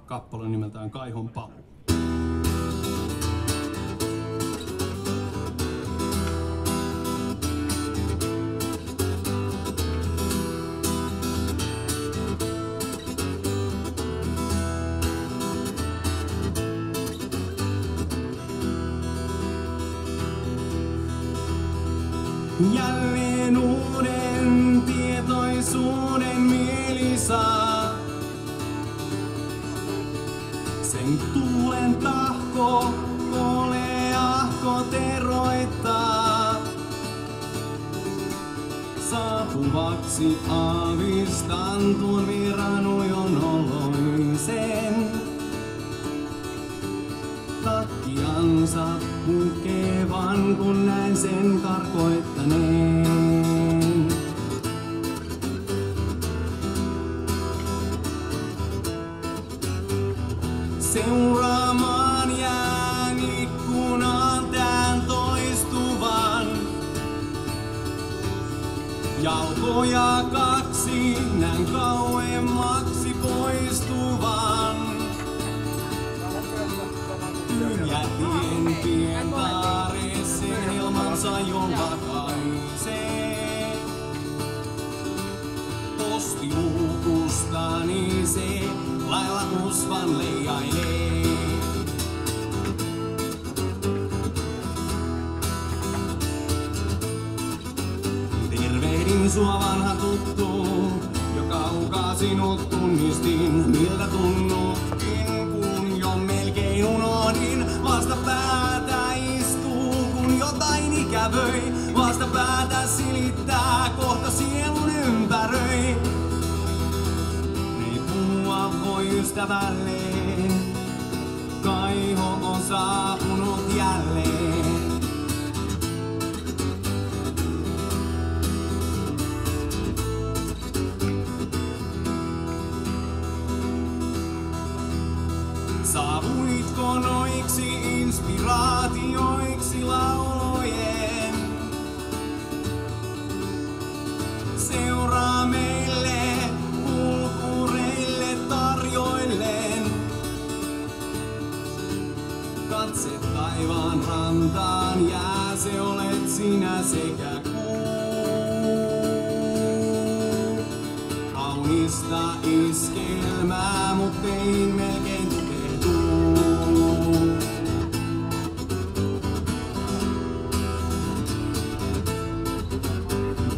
kappale nimeltään Kaihon palu. Jälleen uuden tietoisuuden mieli saa. Sen tuulen tahko koleahko teroittaa. Saapuvaksi aavistan tuon virran ujon oloisen. Takkiansa pukevan, kun näin sen karkoittaneen. Seuraamaan jään ikkunaan tän toistuvan. Jalkoja kaksi näin kauemmaksi poistuvan. Tyhjätien pientaare sen helmansa jo lakaisee. Postiluukustani se lailla usvan leijailee. Tervehdin sua vanha tuttu, jo kaukaa sinut tunnistin, miltä tunnutkin, kun jo melkein unohdin. Vastapäätä istuu, kun jotain ikävöi. Vastapäätä silittää, kohta sielun ympäröi. Ei puhua voi ystävälleen, Kaiho on saapunut jälleen. Saavuitko noiksi inspiraatioiksi laulojen? Seuraa meille kulkureille tarjoillen. Katse taivaan rantaan jää, se olet sinä sekä kuu. Kaunista iskelmää, mut tein melkein tukehtuu.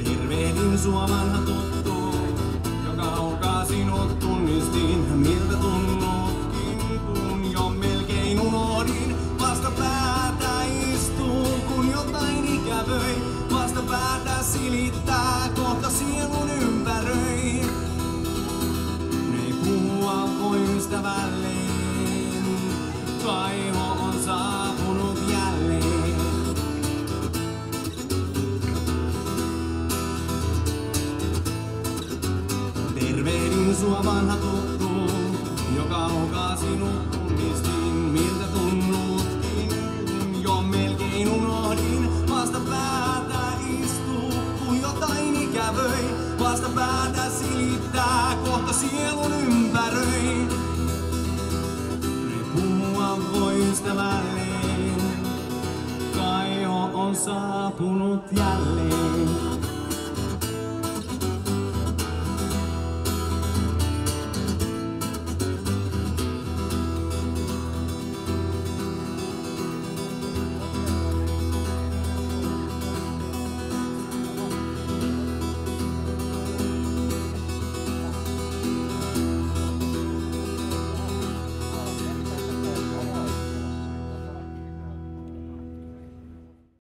Tervehdin sua vanha tuttu, jo kaukaa sinut tunnistin, miltä tunnutkin, kun jo melkein unohdin. Vastapäätä istuu, kun jotain ikävöi. Vastapäätä silittää, kohta sielun ympäröi. Ei puhua voi ystävälleen, Kaiho on saapunut jälleen. Tervehdin sua vanha tuttu, jo kaukaa sinut tunnistin, miltä tunnutkin, kun jo melkein unohdin. Vastapäätä istuu, kun jotain ikävöi. Vastapäätä silittää, kohta sielun ympäröi. Ei puhua voi ystävälleen, Kaiho on saapunut jälleen.